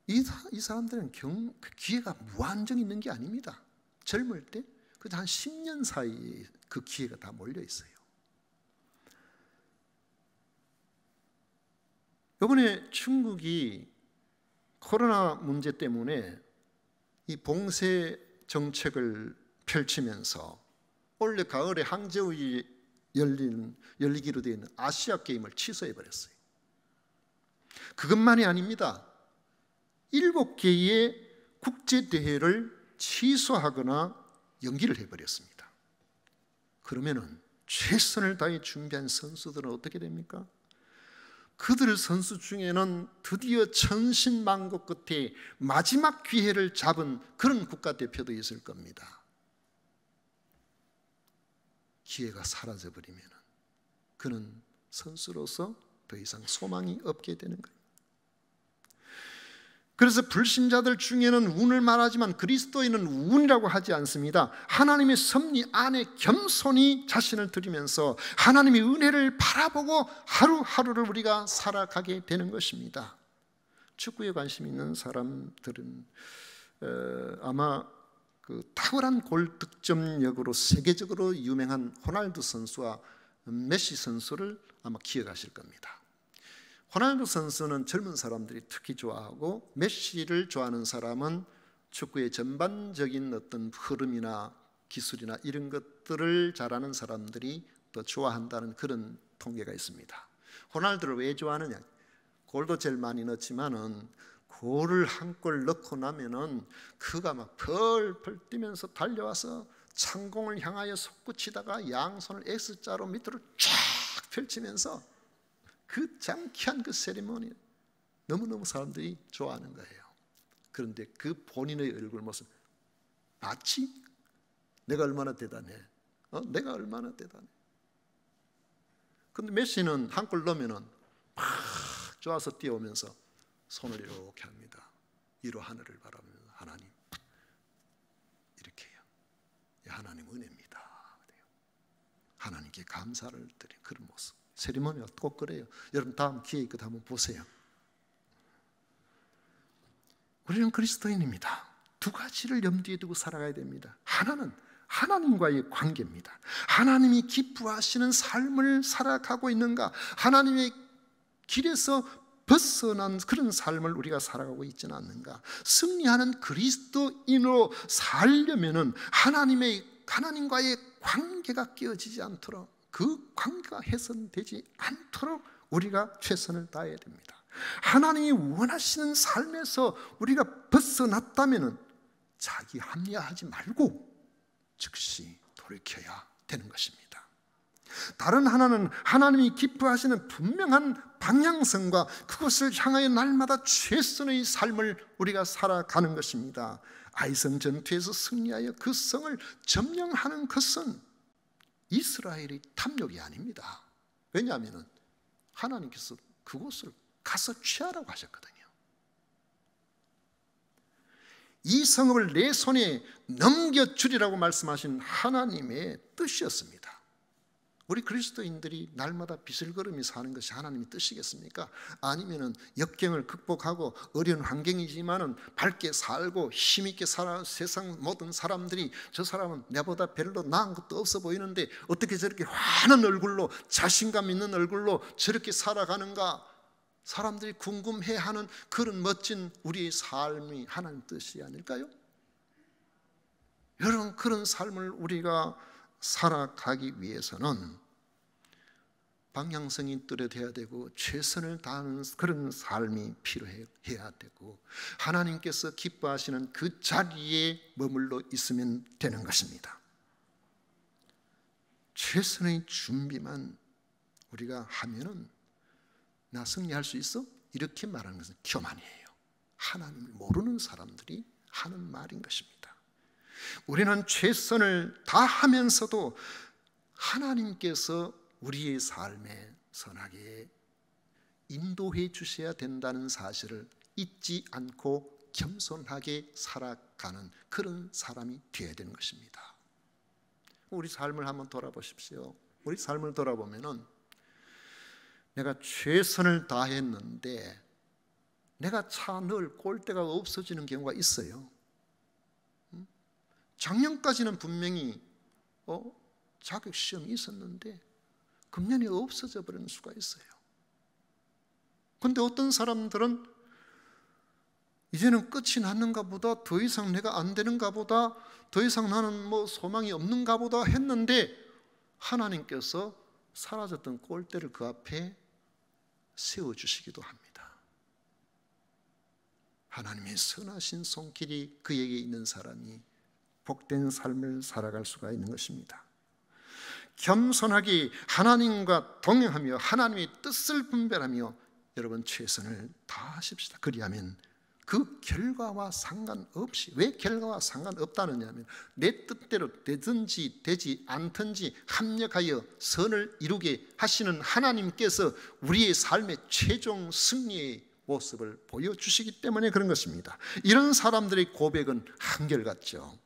이 사람들은 그 기회가 무한정 있는 게 아닙니다. 젊을 때 한 10년 사이에 그 기회가 다 몰려 있어요. 이번에 중국이 코로나 문제 때문에 이 봉쇄 정책을 펼치면서 올해 가을에 항저우에 열리기로 되어 있는 아시아 게임을 취소해 버렸어요. 그것만이 아닙니다. 7개의 국제 대회를 취소하거나 연기를 해버렸습니다. 그러면은 최선을 다해 준비한 선수들은 어떻게 됩니까? 그들 선수 중에는 드디어 천신만고 끝에 마지막 기회를 잡은 그런 국가대표도 있을 겁니다. 기회가 사라져버리면 그는 선수로서 더 이상 소망이 없게 되는 거예요. 그래서 불신자들 중에는 운을 말하지만 그리스도인은 운이라고 하지 않습니다. 하나님의 섭리 안에 겸손히 자신을 드리면서 하나님의 은혜를 바라보고 하루하루를 우리가 살아가게 되는 것입니다. 축구에 관심 있는 사람들은 아마 그 탁월한 골 득점력으로 세계적으로 유명한 호날두 선수와 메시 선수를 아마 기억하실 겁니다. 호날두 선수는 젊은 사람들이 특히 좋아하고, 메시를 좋아하는 사람은 축구의 전반적인 어떤 흐름이나 기술이나 이런 것들을 잘하는 사람들이 더 좋아한다는 그런 통계가 있습니다. 호날두를 왜 좋아하느냐? 골도 제일 많이 넣지만은 골을 한 골 넣고 나면은 그가 막 펄펄 뛰면서 달려와서 창공을 향하여 솟구치다가 양손을 X자로 밑으로 쫙 펼치면서 그 장쾌한 그 세리머니 너무너무 사람들이 좋아하는 거예요. 그런데 그 본인의 얼굴 모습 봤지? 내가 얼마나 대단해. 내가 얼마나 대단해. 근데 메시는 한 골 넣으면은 막 좋아서 뛰어오면서 손을 이렇게 합니다. 위로 하늘을 바라보면서 하나님 이렇게 해요. 하나님 은혜입니다. 하나님께 감사를 드리는 그런 모습. 세리머니가 꼭 그래요. 여러분 다음 기회 있거든 한번 보세요. 우리는 그리스도인입니다. 두 가지를 염두에 두고 살아가야 됩니다. 하나는 하나님과의 관계입니다. 하나님이 기뻐하시는 삶을 살아가고 있는가? 하나님의 길에서 벗어난 그런 삶을 우리가 살아가고 있지는 않는가? 승리하는 그리스도인으로 살려면은 하나님과의 관계가 깨어지지 않도록, 그 관계가 훼손되지 않도록 우리가 최선을 다해야 됩니다. 하나님이 원하시는 삶에서 우리가 벗어났다면 자기 합리화하지 말고 즉시 돌이켜야 되는 것입니다. 다른 하나는 하나님이 기뻐하시는 분명한 방향성과 그것을 향하여 날마다 최선의 삶을 우리가 살아가는 것입니다. 아이성 전투에서 승리하여 그 성을 점령하는 것은 이스라엘의 탐욕이 아닙니다. 왜냐하면 하나님께서 그곳을 가서 취하라고 하셨거든요. 이 성읍을 내 손에 넘겨주리라고 말씀하신 하나님의 뜻이었습니다. 우리 그리스도인들이 날마다 비슬거름이 사는 것이 하나님의 뜻이겠습니까? 아니면은 역경을 극복하고 어려운 환경이지만은 밝게 살고 힘있게 살아 세상 모든 사람들이 저 사람은 내보다 별로 나은 것도 없어 보이는데 어떻게 저렇게 환한 얼굴로 자신감 있는 얼굴로 저렇게 살아가는가? 사람들이 궁금해하는 그런 멋진 우리의 삶이 하나님 뜻이 아닐까요? 여러분, 그런 삶을 우리가 살아가기 위해서는 방향성이 뚜렷해야 되고 최선을 다하는 그런 삶이 필요해야 되고 하나님께서 기뻐하시는 그 자리에 머물러 있으면 되는 것입니다. 최선의 준비만 우리가 하면은 나 승리할 수 있어? 이렇게 말하는 것은 교만이에요. 하나님을 모르는 사람들이 하는 말인 것입니다. 우리는 최선을 다하면서도 하나님께서 우리의 삶에 선하게 인도해 주셔야 된다는 사실을 잊지 않고 겸손하게 살아가는 그런 사람이 되어야 되는 것입니다. 우리 삶을 한번 돌아보십시오. 우리 삶을 돌아보면은 내가 최선을 다했는데 내가 차 넣을 꼴대가 없어지는 경우가 있어요. 작년까지는 분명히 자격시험이 있었는데 금년이 없어져 버리는 수가 있어요. 그런데 어떤 사람들은 이제는 끝이 났는가 보다, 더 이상 내가 안 되는가 보다, 더 이상 나는 소망이 없는가 보다 했는데 하나님께서 사라졌던 꼴대를 그 앞에 세워주시기도 합니다. 하나님의 선하신 손길이 그에게 있는 사람이 복된 삶을 살아갈 수가 있는 것입니다. 겸손하게 하나님과 동행하며 하나님의 뜻을 분별하며 여러분 최선을 다하십시다. 그리하면 그 결과와 상관없이, 왜 결과와 상관없다느냐 하면 내 뜻대로 되든지 되지 않든지 합력하여 선을 이루게 하시는 하나님께서 우리의 삶의 최종 승리의 모습을 보여주시기 때문에 그런 것입니다. 이런 사람들의 고백은 한결같죠.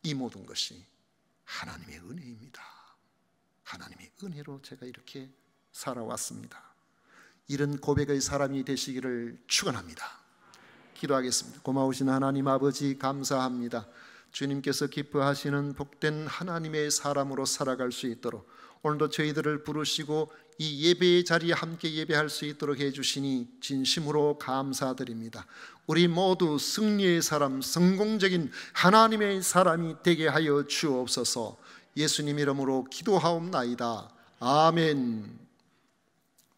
이 모든 것이 하나님의 은혜입니다. 하나님의 은혜로 제가 이렇게 살아왔습니다. 이런 고백의 사람이 되시기를 축원합니다. 기도하겠습니다. 고마우신 하나님 아버지, 감사합니다. 주님께서 기뻐하시는 복된 하나님의 사람으로 살아갈 수 있도록 오늘도 저희들을 부르시고 이 예배의 자리에 함께 예배할 수 있도록 해주시니 진심으로 감사드립니다. 우리 모두 승리의 사람, 성공적인 하나님의 사람이 되게 하여 주옵소서. 예수님 이름으로 기도하옵나이다. 아멘.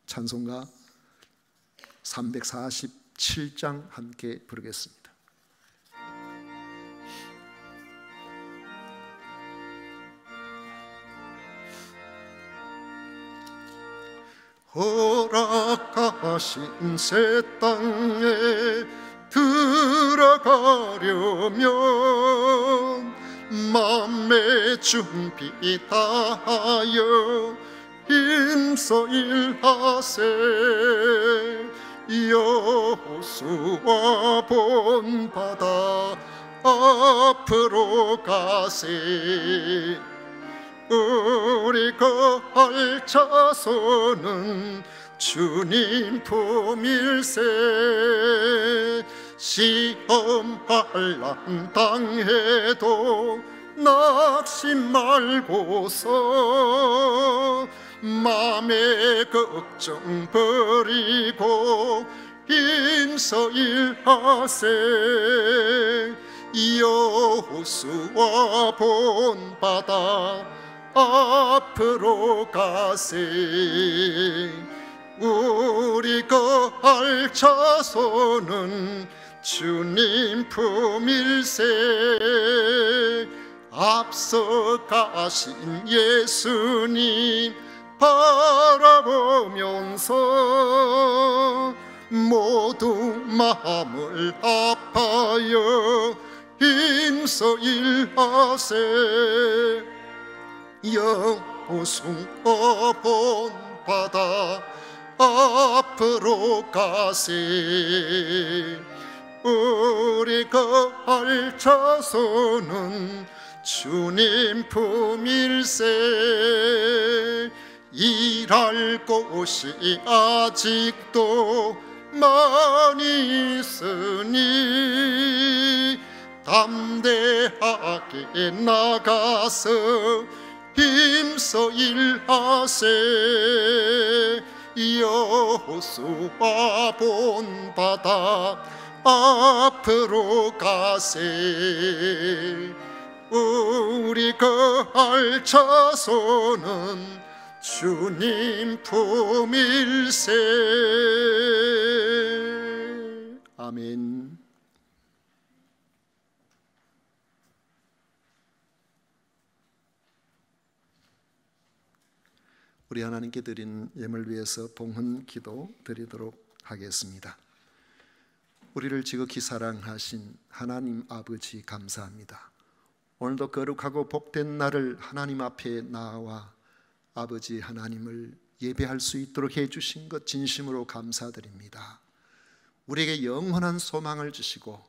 찬송가 347장 함께 부르겠습니다. 허락하신 새 땅에 들어가려면 맘의 준비 다하여 힘써 일하세. 여호수아 본바다 앞으로 가세. 우리 거할 자손은 주님 품일세. 시험 환난 당해도 낙심 말고서 맘의 걱정 버리고 힘써 일하세. 여호수아 본바다 앞으로 가세. 우리 거할 자손은 주님 품일세. 앞서 가신 예수님 바라보면서 모두 마음을 아파여 힘써 일하세. 여호수아 본바다 앞으로 가세. 우리 거할 자손은 주님 품일세. 일할 곳이 아직도 많이 있으니 담대하게 나가서 힘써 일하세. 여호수아 본바다 앞으로 가세. 우리 거할 자손은 주님 품일세. 아멘. 우리 하나님께 드린 예물 위해서 봉헌 기도 드리도록 하겠습니다. 우리를 지극히 사랑하신 하나님 아버지 감사합니다. 오늘도 거룩하고 복된 날을 하나님 앞에 나와 아버지 하나님을 예배할 수 있도록 해주신 것 진심으로 감사드립니다. 우리에게 영원한 소망을 주시고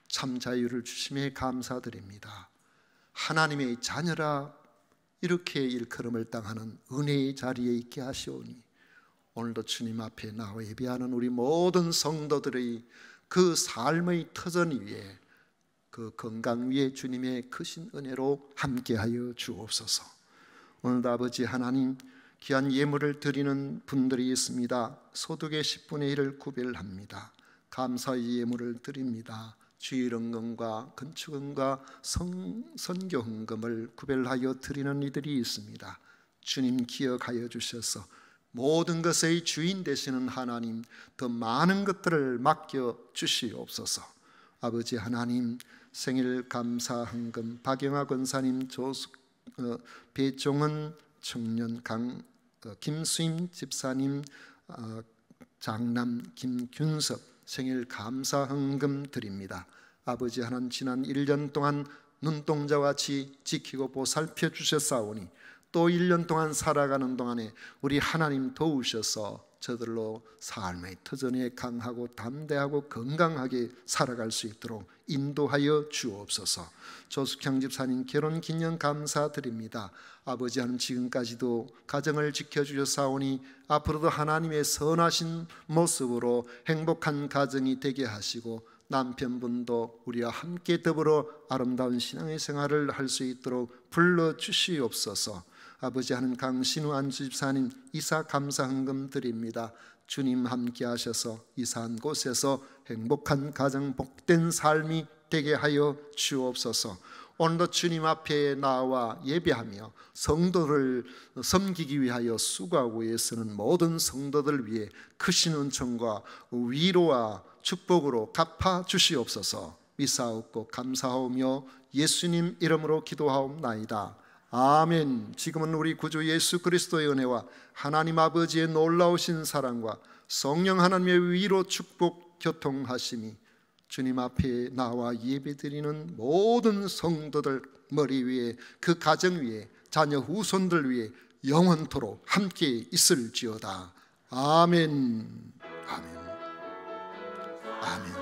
참 자유를 주심에 감사드립니다. 하나님의 자녀라 이렇게 일컬음을 당하는 은혜의 자리에 있게 하시오니 오늘도 주님 앞에 나와 예배하는 우리 모든 성도들의 그 삶의 터전 위에, 그 건강 위에 주님의 크신 은혜로 함께하여 주옵소서. 오늘도 아버지 하나님, 귀한 예물을 드리는 분들이 있습니다. 소득의 10분의 1을 구별합니다. 감사의 예물을 드립니다. 주일헌금과 건축헌금과 선교헌금을 구별하여 드리는 이들이 있습니다. 주님 기억하여 주셔서 모든 것의 주인 되시는 하나님, 더 많은 것들을 맡겨 주시옵소서. 아버지 하나님, 생일 감사헌금 박영아 권사님, 배종은 청년 김수임 집사님, 장남 김균섭 생일 감사헌금 드립니다. 아버지 하나님, 지난 1년 동안 눈동자와 같이 지키고 보살펴 주셨사오니 또 1년 동안 살아가는 동안에 우리 하나님 도우셔서 저들로 삶의 터전에 강하고 담대하고 건강하게 살아갈 수 있도록 인도하여 주옵소서. 조숙형 집사님 결혼 기념 감사드립니다. 아버지 하나님, 지금까지도 가정을 지켜주셨사오니 앞으로도 하나님의 선하신 모습으로 행복한 가정이 되게 하시고 남편분도 우리와 함께 더불어 아름다운 신앙의 생활을 할 수 있도록 불러주시옵소서. 아버지 하나님, 강신우 안주집사님 이사 감사헌금 드립니다. 주님 함께 하셔서 이사한 곳에서 행복한 가정, 복된 삶이 되게 하여 주옵소서. 오늘도 주님 앞에 나와 예배하며 성도를 섬기기 위하여 수고하고 애쓰는 모든 성도들 위해 크신 은총과 위로와 축복으로 갚아 주시옵소서. 미사옵고 감사하오며 예수님 이름으로 기도하옵나이다. 아멘. 지금은 우리 구주 예수 그리스도의 은혜와 하나님 아버지의 놀라우신 사랑과 성령 하나님의 위로 축복 교통하심이 주님 앞에 나와 예배드리는 모든 성도들 머리 위에, 그 가정 위에, 자녀 후손들 위에 영원토록 함께 있을지어다. 아멘. 아멘. 아멘.